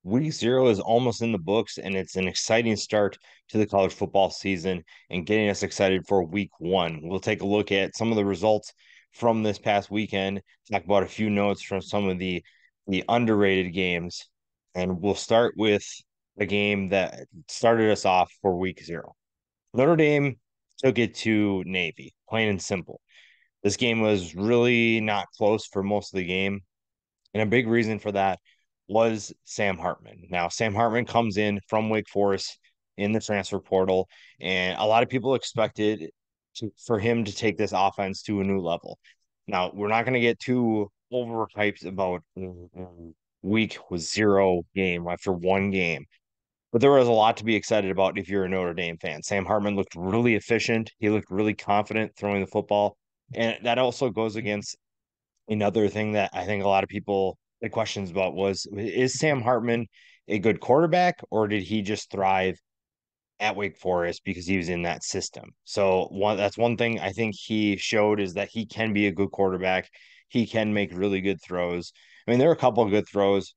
Week 0 is almost in the books, and it's an exciting start to the college football season and getting us excited for week 1. We'll take a look at some of the results from this past weekend, talk about a few notes from some of the underrated games, and we'll start with the game that started us off for week 0. Notre Dame took it to Navy, plain and simple. This game was really not close for most of the game. And a big reason for that was Sam Hartman. Now, Sam Hartman comes in from Wake Forest in the transfer portal, and a lot of people expected for him to take this offense to a new level. Now, we're not going to get too overhyped about week 0 game after one game, but there was a lot to be excited about if you're a Notre Dame fan. Sam Hartman looked really efficient. He looked really confident throwing the football. And that also goes against another thing that I think a lot of people had questions about was, is Sam Hartman a good quarterback, or did he just thrive at Wake Forest because he was in that system? So that's one thing I think he showed, is that he can be a good quarterback. He can make really good throws. I mean, there were a couple of good throws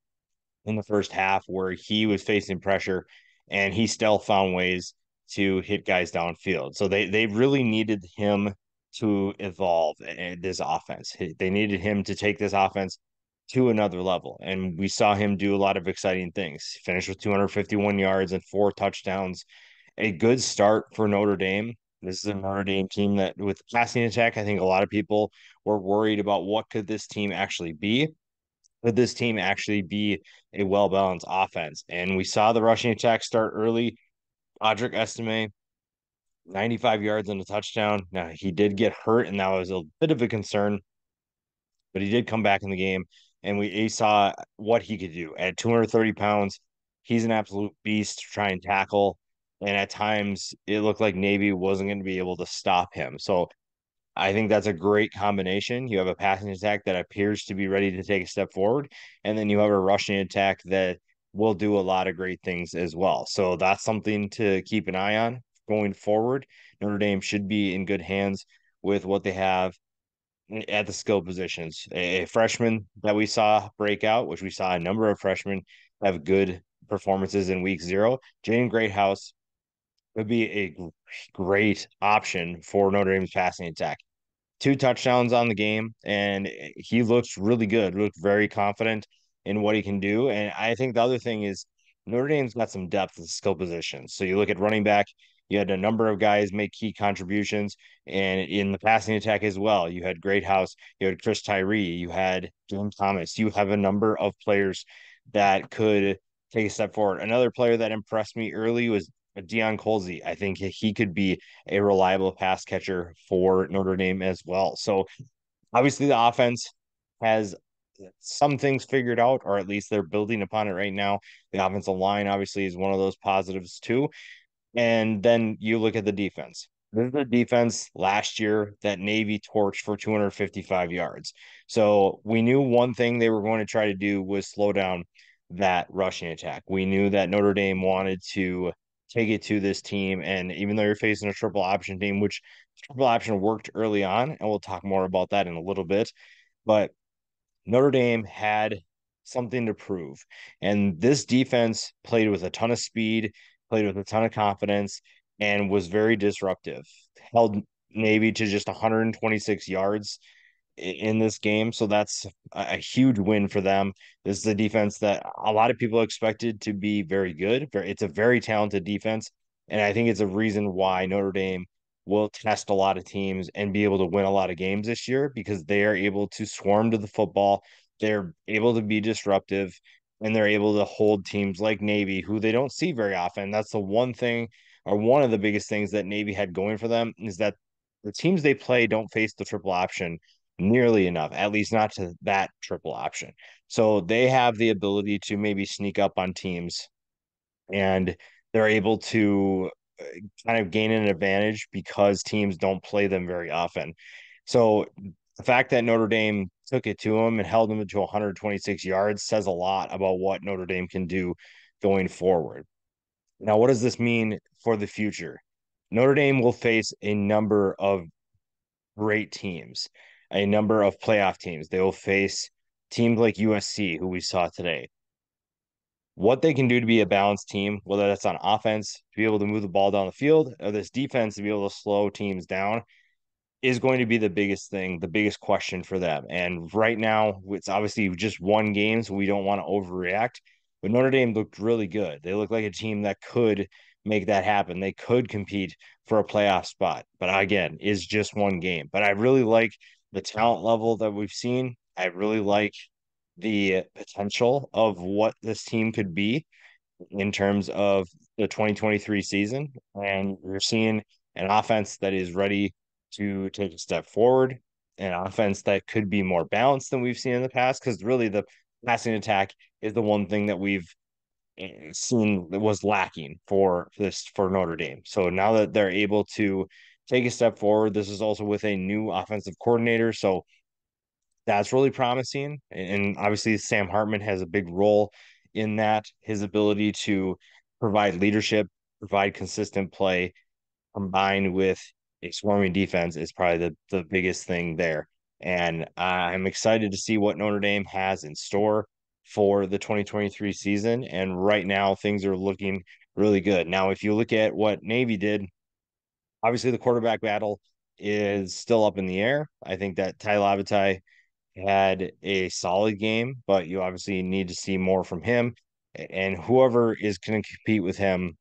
in the first half where he was facing pressure and he still found ways to hit guys downfield. So they really needed him to evolve this offense. They needed him to take this offense to another level. And we saw him do a lot of exciting things. He finished with 251 yards and 4 touchdowns. A good start for Notre Dame. This is a Notre Dame team that, with the passing attack, I think a lot of people were worried about what could this team actually be. Could this team actually be a well-balanced offense? And we saw the rushing attack start early. Audric Estime, 95 yards and a touchdown. Now, he did get hurt, and that was a bit of a concern, but he did come back in the game, and we saw what he could do. At 230 pounds, he's an absolute beast to try and tackle. And at times, it looked like Navy wasn't going to be able to stop him. So I think that's a great combination. You have a passing attack that appears to be ready to take a step forward, and then you have a rushing attack that will do a lot of great things as well. So that's something to keep an eye on going forward. Notre Dame should be in good hands with what they have at the skill positions. A freshman that we saw break out, which we saw a number of freshmen have good performances in week 0. Jaden Greathouse would be a great option for Notre Dame's passing attack. 2 touchdowns on the game, and he looks really good, looked very confident in what he can do. And I think the other thing is Notre Dame's got some depth at skill positions. So you look at running back, you had a number of guys make key contributions, and in the passing attack as well. You had Greathouse, you had Chris Tyree, you had James Thomas. You have a number of players that could take a step forward. Another player that impressed me early was Deion Colsey. I think he could be a reliable pass catcher for Notre Dame as well. So obviously the offense has some things figured out, or at least they're building upon it right now. The offensive line obviously is one of those positives too. And then you look at the defense. This is the defense last year that Navy torched for 255 yards. So we knew one thing they were going to try to do was slow down that rushing attack. We knew that Notre Dame wanted to take it to this team. And even though you're facing a triple option team, which triple option worked early on, and we'll talk more about that in a little bit, but Notre Dame had something to prove. And this defense played with a ton of speed, played with a ton of confidence, and was very disruptive. Held Navy to just 126 yards in this game. So that's a huge win for them. This is a defense that a lot of people expected to be very good. It's a very talented defense. And I think it's a reason why Notre Dame will test a lot of teams and be able to win a lot of games this year, because they are able to swarm to the football. They're able to be disruptive, and they're able to hold teams like Navy, who they don't see very often. That's the one thing, or one of the biggest things that Navy had going for them, is that the teams they play don't face the triple option nearly enough, at least not to that triple option. So they have the ability to maybe sneak up on teams, and they're able to kind of gain an advantage because teams don't play them very often. So the fact that Notre Dame took it to them and held them to 126 yards says a lot about what Notre Dame can do going forward. Now, what does this mean for the future? Notre Dame will face a number of great teams, a number of playoff teams. They will face teams like USC, who we saw today. what they can do to be a balanced team, whether that's on offense, to be able to move the ball down the field, or this defense to be able to slow teams down, is going to be the biggest thing, the biggest question for them. And right now, it's obviously just one game, so we don't want to overreact. But Notre Dame looked really good. They look like a team that could make that happen. They could compete for a playoff spot. But again, is just one game. But I really like the talent level that we've seen. I really like the potential of what this team could be in terms of the 2023 season. And you're seeing an offense that is ready to take a step forward, an offense that could be more balanced than we've seen in the past. Because really, the passing attack is the one thing that we've seen that was lacking for Notre Dame. So now that they're able to take a step forward, this is also with a new offensive coordinator. So that's really promising. And obviously, Sam Hartman has a big role in that. His ability to provide leadership, provide consistent play, combined with a swarming defense is probably the biggest thing there. And I'm excited to see what Notre Dame has in store for the 2023 season. And right now, things are looking really good. Now, if you look at what Navy did, obviously the quarterback battle is still up in the air. I think that Ty Lavatai had a solid game, but you obviously need to see more from him. And whoever is going to compete with him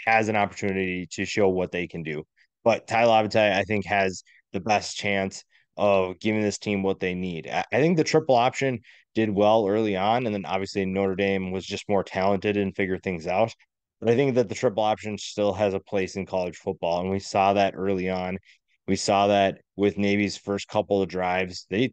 has an opportunity to show what they can do. But Ty Lavatai, I think, has the best chance of giving this team what they need. I think the triple option did well early on, and then obviously Notre Dame was just more talented and figured things out. But I think that the triple option still has a place in college football, and we saw that early on. We saw that with Navy's first couple of drives. They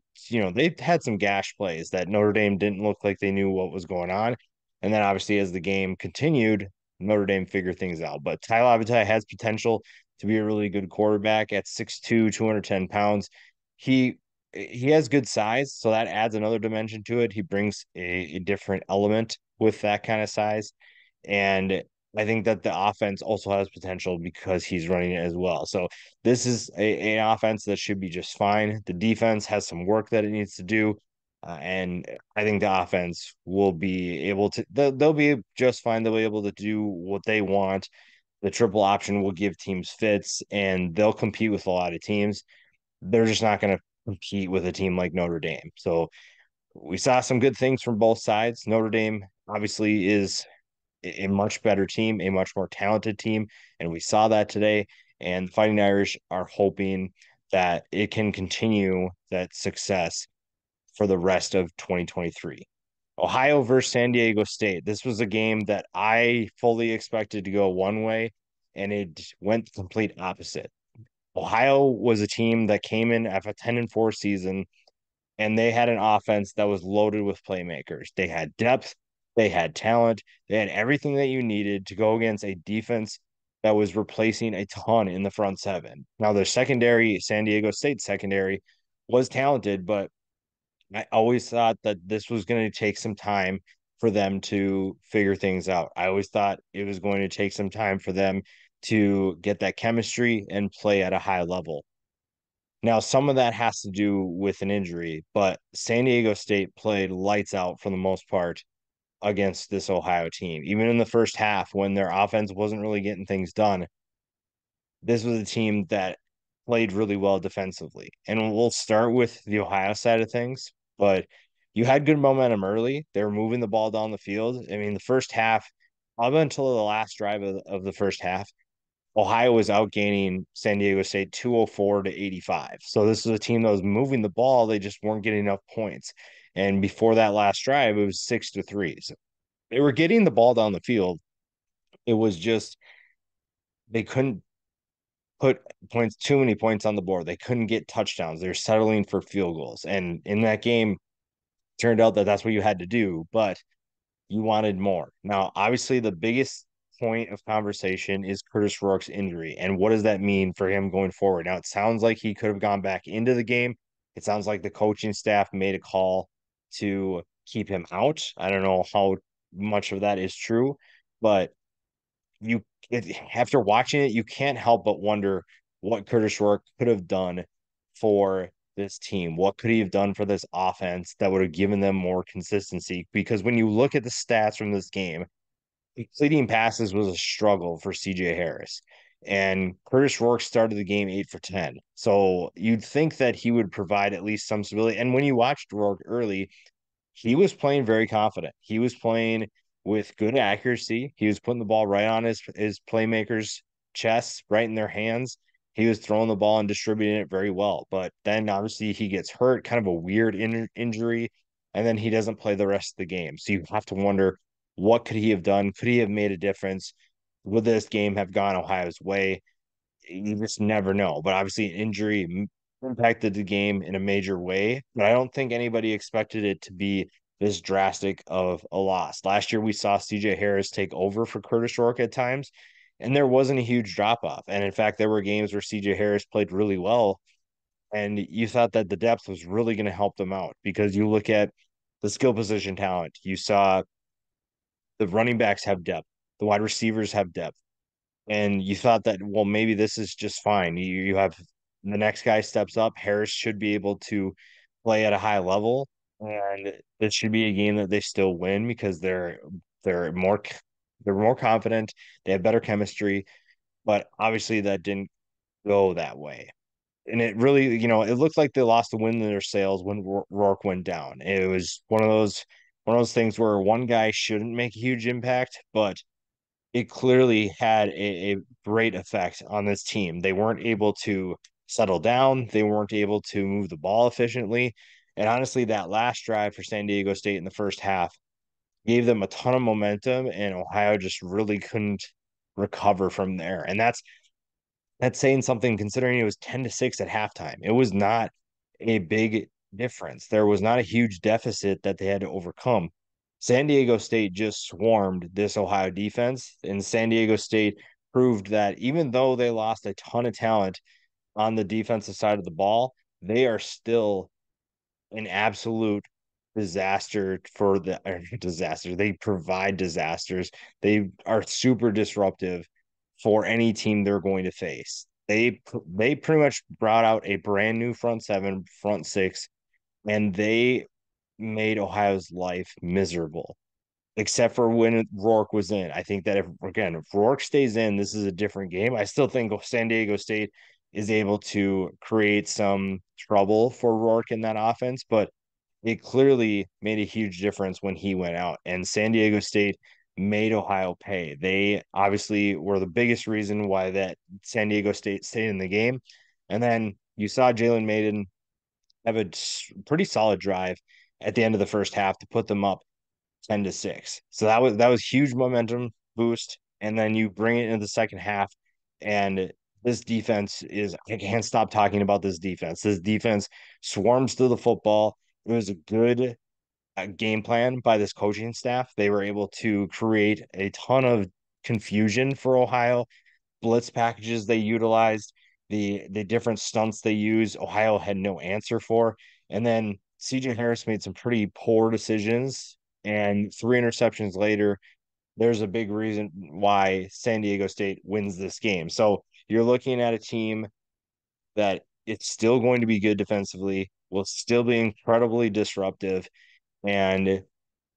had some gash plays that Notre Dame didn't look like they knew what was going on. And then obviously as the game continued, Notre Dame figure things out. But Tyler Avitai has potential to be a really good quarterback at 6'2", 210 pounds. He he has good size, so that adds another dimension to it. He brings a different element with that kind of size. And I think that the offense also has potential because he's running it as well. So this is an offense that should be just fine. The defense has some work that it needs to do. And I think the offense will be able to, they'll be just fine. They'll be able to do what they want. The triple option will give teams fits and they'll compete with a lot of teams. They're just not going to compete with a team like Notre Dame. So we saw some good things from both sides. Notre Dame obviously is a much better team, a much more talented team, and we saw that today. And the Fighting Irish are hoping that it can continue that success for the rest of 2023. Ohio versus San Diego State. This was a game that I fully expected to go one way, and it went the complete opposite. Ohio was a team that came in after a 10-4 season, and they had an offense that was loaded with playmakers. They had depth, they had talent, they had everything that you needed to go against a defense that was replacing a ton in the front seven. Now, their secondary, San Diego State secondary, was talented, but I always thought that this was going to take some time for them to figure things out. I always thought it was going to take some time for them to get that chemistry and play at a high level. Now, some of that has to do with an injury, but San Diego State played lights out for the most part against this Ohio team. Even in the first half, when their offense wasn't really getting things done, this was a team that played really well defensively. And we'll start with the Ohio side of things, but you had good momentum early. They were moving the ball down the field. I mean, the first half, up until the last drive of the first half, Ohio was outgaining San Diego State 204 to 85. So this was a team that was moving the ball. They just weren't getting enough points. And before that last drive, it was 6-3. So they were getting the ball down the field. It was just they couldn't put too many points on the board. They couldn't get touchdowns. They're settling for field goals. And in that game, turned out that that's what you had to do, but you wanted more. Now, obviously, the biggest point of conversation is Curtis Rourke's injury. And what does that mean for him going forward? Now, it sounds like he could have gone back into the game. It sounds like the coaching staff made a call to keep him out. I don't know how much of that is true, but you after watching it, you can't help but wonder what Curtis Rourke could have done for this team? What could he have done for this offense that would have given them more consistency? Because when you look at the stats from this game, completing passes was a struggle for CJ Harris. And Curtis Rourke started the game 8 for 10. So you'd think that he would provide at least some stability. And when you watched Rourke early, he was playing very confident. He was playing with good accuracy. He was putting the ball right on his playmakers' chests, right in their hands. He was throwing the ball and distributing it very well. But then obviously he gets hurt, kind of a weird injury, and then he doesn't play the rest of the game. So you have to wonder, what could he have done? Could he have made a difference? Would this game have gone Ohio's way? You just never know. But obviously, an injury impacted the game in a major way. But I don't think anybody expected it to be this drastic of a loss. Last year, we saw CJ Harris take over for Curtis Rourke at times, and there wasn't a huge drop off. And in fact, there were games where CJ Harris played really well, and you thought that the depth was really going to help them out because you look at the skill position talent. You saw the running backs have depth, the wide receivers have depth, and you thought that, well, maybe this is just fine. You have the next guy steps up. Harris should be able to play at a high level, and this should be a game that they still win because they're more they're more confident. They have better chemistry, but obviously that didn't go that way. And it really, it looked like they lost the wind in their sails when Rourke went down. It was one of those things where one guy shouldn't make a huge impact, but it clearly had a great effect on this team. They weren't able to settle down, they weren't able to move the ball efficiently. And honestly, that last drive for San Diego State in the first half gave them a ton of momentum, and Ohio just really couldn't recover from there. And that's saying something considering it was 10-6 at halftime. It was not a big difference. There was not a huge deficit that they had to overcome. San Diego State just swarmed this Ohio defense, and San Diego State proved that even though they lost a ton of talent on the defensive side of the ball, they are still an absolute disaster for the disaster. They provide disasters. They are super disruptive for any team they're going to face. They pretty much brought out a brand new front seven, front six, and they made Ohio's life miserable. Except for when Rourke was in. I think that if Rourke stays in, this is a different game. I still think San Diego State is able to create some trouble for Rourke in that offense, but it clearly made a huge difference when he went out. And San Diego State made Ohio pay. They obviously were the biggest reason why that San Diego State stayed in the game. And then you saw Jalen Maiden have a pretty solid drive at the end of the first half to put them up 10-6. So that was huge momentum boost. And then you bring it into the second half, and this defense is, I can't stop talking about this defense. This defense swarms to the football. It was a good game plan by this coaching staff. They were able to create a ton of confusion for Ohio. Blitz packages they utilized, the different stunts they used, Ohio had no answer for. And then CJ Harris made some pretty poor decisions, and three interceptions later, there's a big reason why San Diego State wins this game. So you're looking at a team that it's still going to be good defensively, will still be incredibly disruptive, and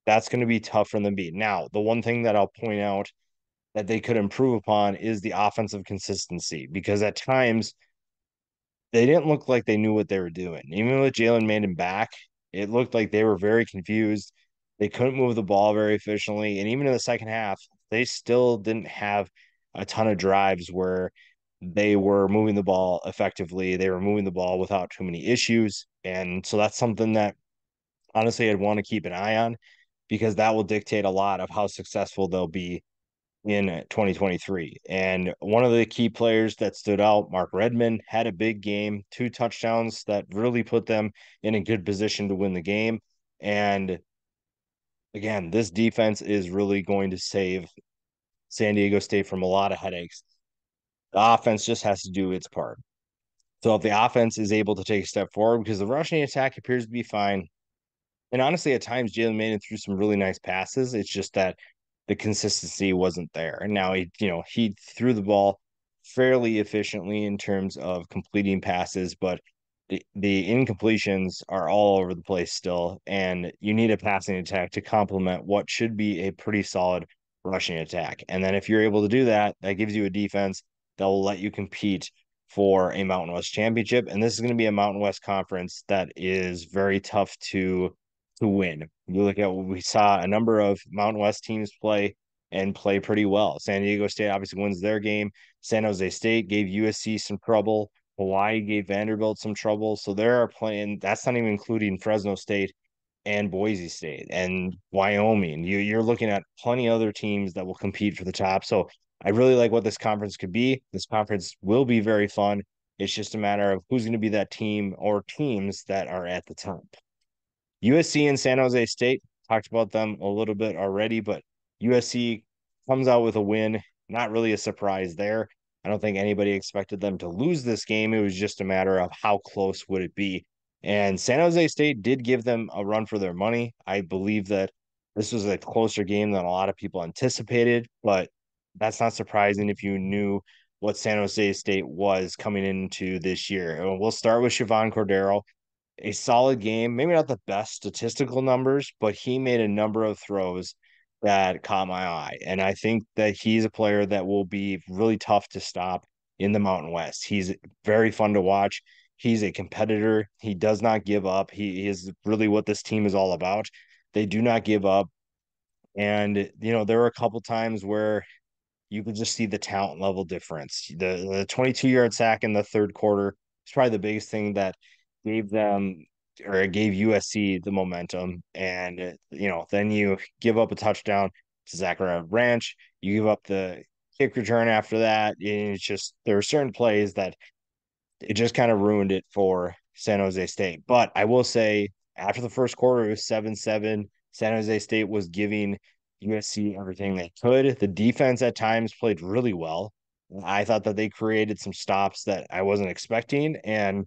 that's going to be tough for them to beat. Now, the one thing that I'll point out that they could improve upon is the offensive consistency, because at times they didn't look like they knew what they were doing. Even with Jalen Maiden back, it looked like they were very confused. They couldn't move the ball very efficiently. And even in the second half, they still didn't have a ton of drives where they were moving the ball effectively. They were moving the ball without too many issues. And so that's something that honestly I'd want to keep an eye on, because that will dictate a lot of how successful they'll be in 2023. And one of the key players that stood out, Mark Redmond, had a big game, two touchdowns that really put them in a good position to win the game. And again, this defense is really going to save San Diego State from a lot of headaches. The offense just has to do its part. So if the offense is able to take a step forward, because the rushing attack appears to be fine, and honestly, at times Jalen Maiden threw some really nice passes. It's just that the consistency wasn't there. And now he threw the ball fairly efficiently in terms of completing passes, but the incompletions are all over the place still, and you need a passing attack to complement what should be a pretty solid rushing attack. And then if you're able to do that, that gives you a defense that will let you compete for a Mountain West championship. And this is going to be a Mountain West conference that is very tough to win. You look at what we saw a number of Mountain West teams play and play pretty well. San Diego State obviously wins their game. San Jose State gave USC some trouble. Hawaii gave Vanderbilt some trouble. So there are playing, that's not even including Fresno State and Boise State and Wyoming. You're looking at plenty of other teams that will compete for the top. So I really like what this conference could be. This conference will be very fun. It's just a matter of who's going to be that team or teams that are at the top. USC and San Jose State, talked about them a little bit already, but USC comes out with a win. Not really a surprise there. I don't think anybody expected them to lose this game. It was just a matter of how close would it be. And San Jose State did give them a run for their money. I believe that this was a closer game than a lot of people anticipated, but that's not surprising if you knew what San Jose State was coming into this year. And we'll start with Siobhan Cordero, a solid game, maybe not the best statistical numbers, but he made a number of throws that caught my eye. And I think that he's a player that will be really tough to stop in the Mountain West. He's very fun to watch. He's a competitor. He does not give up. He is really what this team is all about. They do not give up. And, there were a couple times where you could just see the talent level difference. The 22-yard sack in the third quarter is probably the biggest thing that gave them or it gave USC the momentum. And then you give up a touchdown to Zachariah Branch. You give up the kick return after that. And it's just there are certain plays that it just kind of ruined it for San Jose State. But I will say after the first quarter, it was 7-7. San Jose State was giving USC everything they could. The defense at times played really well. I thought that they created some stops that I wasn't expecting. And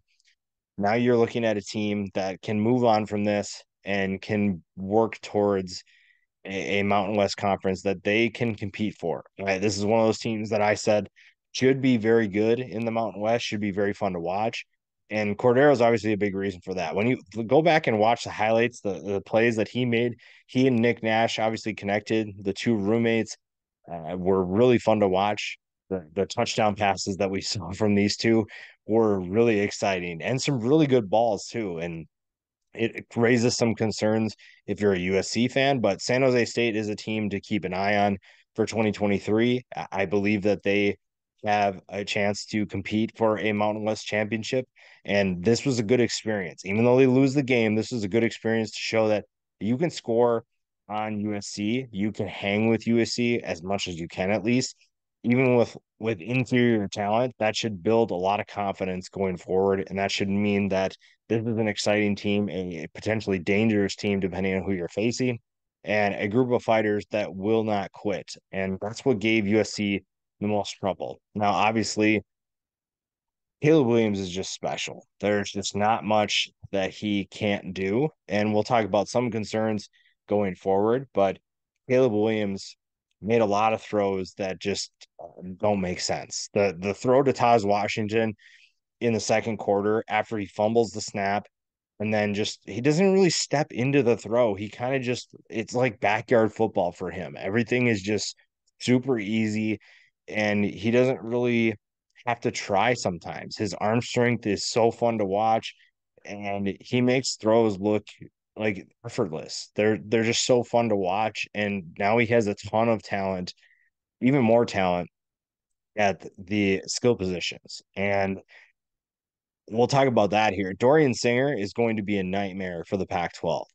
now you're looking at a team that can move on from this and can work towards a Mountain West conference that they can compete for. Right? This is one of those teams that I said should be very good in the Mountain West, should be very fun to watch. And Cordero is obviously a big reason for that. When you go back and watch the highlights, the plays that he made, he and Nick Nash obviously connected. The two roommates were really fun to watch. The touchdown passes that we saw from these two were really exciting and some really good balls too. And it raises some concerns if you're a USC fan, but San Jose State is a team to keep an eye on for 2023. I believe that they have a chance to compete for a Mountain West championship. And this was a good experience. Even though they lose the game, this was a good experience to show that you can score on USC. You can hang with USC as much as you can, at least. Even with inferior talent, that should build a lot of confidence going forward. And that should mean that this is an exciting team, a potentially dangerous team, depending on who you're facing, and a group of fighters that will not quit. And that's what gave USC the most trouble. Now, obviously, Caleb Williams is just special. There's just not much that he can't do. And we'll talk about some concerns going forward, but Caleb Williams made a lot of throws that just don't make sense. The throw to Taz Washington in the second quarter after he fumbles the snap and then just he doesn't really step into the throw. He kind of just it's like backyard football for him. Everything is just super easy and he doesn't really have to try sometimes. His arm strength is so fun to watch and he makes throws look like effortless. They're just so fun to watch and now he has a ton of talent, even more talent at the skill positions. And we'll talk about that here. Dorian Singer is going to be a nightmare for the Pac-12.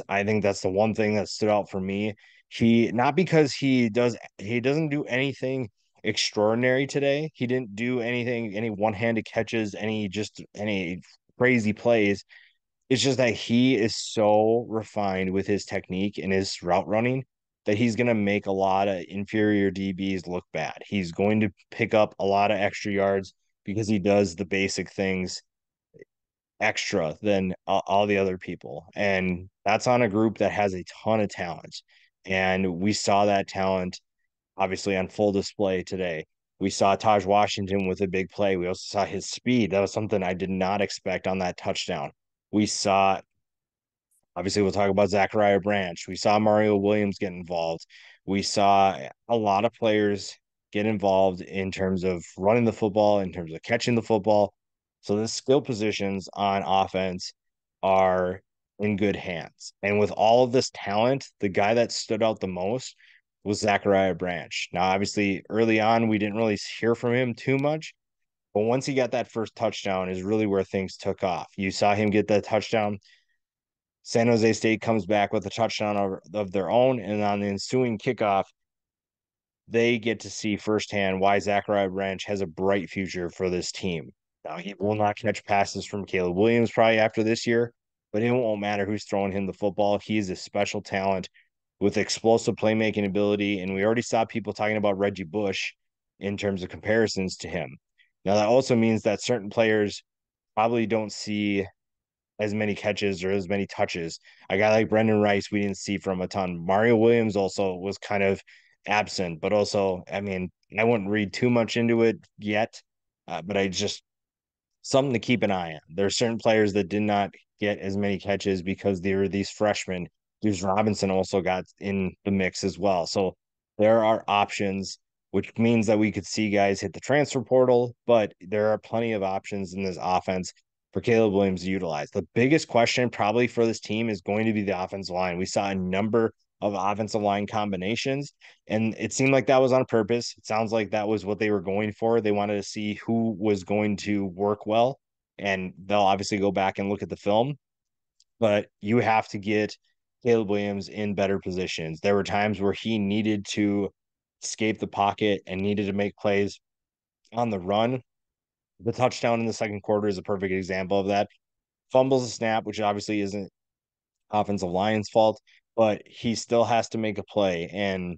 I think that's the one thing that stood out for me. He not because he doesn't do anything extraordinary today. He didn't do any one-handed catches, any crazy plays. It's just that he is so refined with his technique and his route running that he's going to make a lot of inferior DBs look bad. He's going to pick up a lot of extra yards because he does the basic things extra than all the other people. And that's on a group that has a ton of talent. And we saw that talent obviously on full display today. We saw Taj Washington with a big play. We also saw his speed. That was something I did not expect on that touchdown. We saw, obviously, we'll talk about Zachariah Branch. We saw Mario Williams get involved. We saw a lot of players get involved in terms of running the football, in terms of catching the football. So the skill positions on offense are in good hands. And with all of this talent, the guy that stood out the most was Zachariah Branch. Now, obviously, early on, we didn't really hear from him too much. But once he got that first touchdown, is really where things took off. You saw him get that touchdown. San Jose State comes back with a touchdown of their own, and on the ensuing kickoff, they get to see firsthand why Zachariah Branch has a bright future for this team. Now, he will not catch passes from Caleb Williams probably after this year, but it won't matter who's throwing him the football. He's a special talent with explosive playmaking ability, and we already saw people talking about Reggie Bush in terms of comparisons to him. Now, that also means that certain players probably don't see as many catches or as many touches. A guy like Brendan Rice, we didn't see from a ton. Mario Williams also was kind of absent, but also, I mean, I wouldn't read too much into it yet, but I just something to keep an eye on. There are certain players that did not get as many catches because they were these freshmen. Deuce Robinson also got in the mix as well. So there are options, which means that we could see guys hit the transfer portal, but there are plenty of options in this offense for Caleb Williams to utilize. The biggest question probably for this team is going to be the offensive line. We saw a number of offensive line combinations, and it seemed like that was on purpose. It sounds like that was what they were going for. They wanted to see who was going to work well, and they'll obviously go back and look at the film. But you have to get Caleb Williams in better positions. There were times where he needed to escape the pocket and needed to make plays on the run. The touchdown in the second quarter is a perfect example of that. Fumbles a snap, which obviously isn't offensive line's fault, but he still has to make a play. And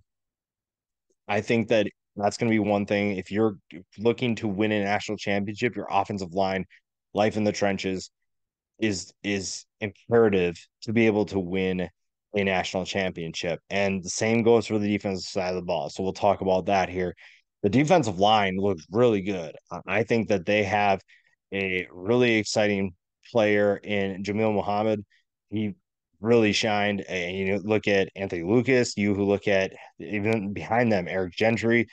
I think that that's going to be one thing. If you're looking to win a national championship, your offensive line, life in the trenches, is imperative to be able to win a national championship. And the same goes for the defensive side of the ball. So we'll talk about that here. The defensive line looks really good. I think that they have a really exciting player in Jamil Muhammad. He really shined. And you look at Anthony Lucas, you who look at even behind them, Eric Gentry.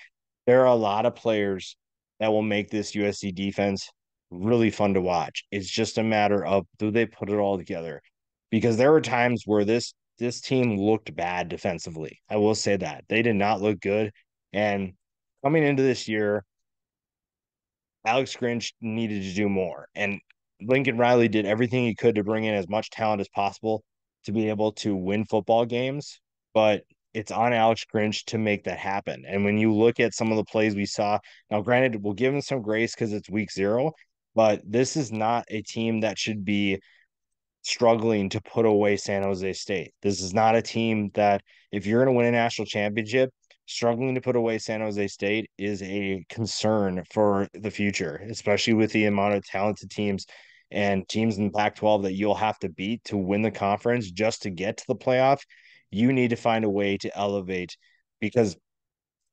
There are a lot of players that will make this USC defense really fun to watch. It's just a matter of do they put it all together? Because there were times where this team looked bad defensively. I will say that. They did not look good. And coming into this year, Alex Grinch needed to do more. And Lincoln Riley did everything he could to bring in as much talent as possible to be able to win football games. But it's on Alex Grinch to make that happen. And when you look at some of the plays we saw, now granted, we'll give him some grace because it's week 0, but this is not a team that should be struggling to put away San Jose State. This is not a team that, if you're going to win a national championship, struggling to put away San Jose State is a concern for the future, especially with the amount of talented teams and teams in the Pac-12 that you'll have to beat to win the conference just to get to the playoff. You need to find a way to elevate because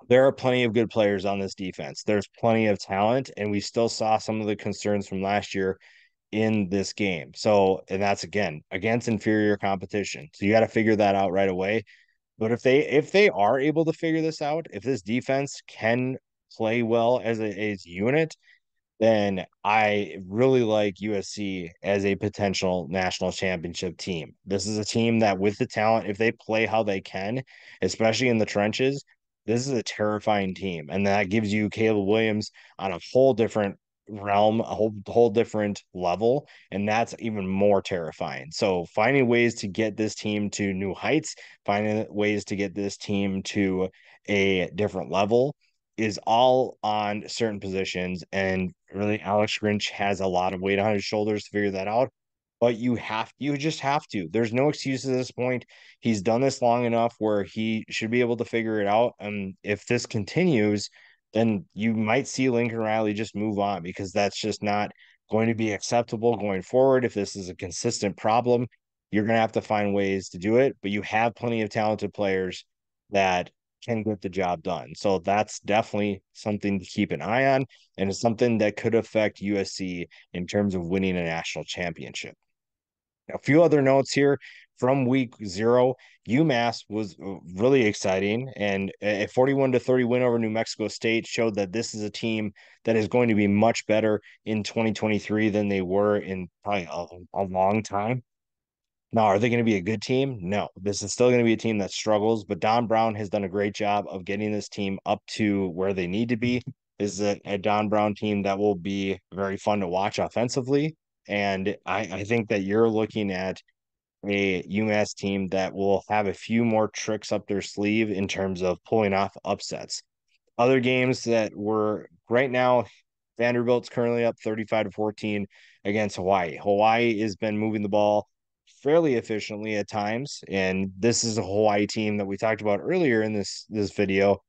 there are plenty of good players on this defense. There's plenty of talent, and we still saw some of the concerns from last year in this game. So, and that's again against inferior competition. So you got to figure that out right away. But if they are able to figure this out, if this defense can play well as a unit, then I really like USC as a potential national championship team. This is a team that, with the talent, if they play how they can, especially in the trenches, this is a terrifying team. And that gives you Caleb Williams on a whole different realm, a whole different level. And that's even more terrifying. So finding ways to get this team to new heights, finding ways to get this team to a different level is all on certain positions. And really, Alex Grinch has a lot of weight on his shoulders to figure that out. But you just have to. There's no excuses at this point. He's done this long enough where he should be able to figure it out. And if this continues, then you might see Lincoln Riley just move on because that's just not going to be acceptable going forward. If this is a consistent problem, you're going to have to find ways to do it. But you have plenty of talented players that can get the job done. So that's definitely something to keep an eye on, and it's something that could affect USC in terms of winning a national championship. A few other notes here from week 0. UMass was really exciting, and a 41-30 win over New Mexico State showed that this is a team that is going to be much better in 2023 than they were in probably a long time. Now, are they going to be a good team? No, this is still going to be a team that struggles, but Don Brown has done a great job of getting this team up to where they need to be. This is a Don Brown team that will be very fun to watch offensively. And I think that you're looking at a UMass team that will have a few more tricks up their sleeve in terms of pulling off upsets. Other games that were right now, Vanderbilt's currently up 35-14 against Hawaii. Hawaii has been moving the ball fairly efficiently at times, and this is a Hawaii team that we talked about earlier in this video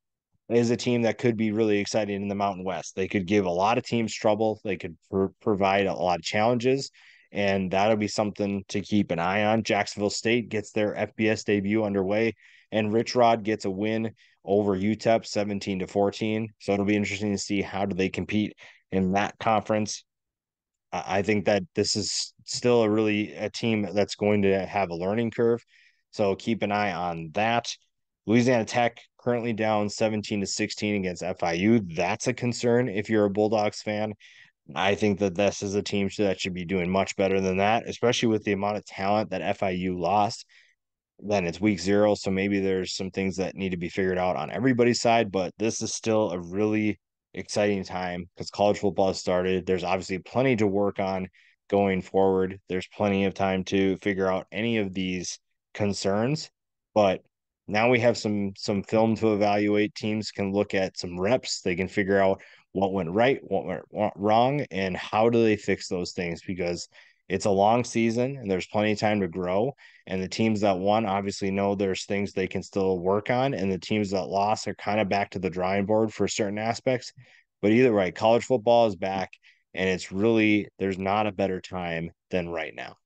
is a team that could be really exciting in the Mountain West. They could give a lot of teams trouble. They could provide a lot of challenges, and that'll be something to keep an eye on. Jacksonville State gets their FBS debut underway, and Rich Rod gets a win over UTEP 17-14. So it'll be interesting to see how do they compete in that conference. I think that this is still a team that's going to have a learning curve. So keep an eye on that. Louisiana Tech currently down 17-16 against FIU. That's a concern if you're a Bulldogs fan. I think that this is a team that should be doing much better than that, especially with the amount of talent that FIU lost. Then it's week 0, so maybe there's some things that need to be figured out on everybody's side, but this is still a really exciting time because college football has started. There's obviously plenty to work on going forward. There's plenty of time to figure out any of these concerns, but now we have some film to evaluate. Teams can look at some reps. They can figure out what went right, what went wrong, and how do they fix those things because it's a long season and there's plenty of time to grow. And the teams that won obviously know there's things they can still work on. And the teams that lost are kind of back to the drawing board for certain aspects. But either way, college football is back. And it's really, there's not a better time than right now.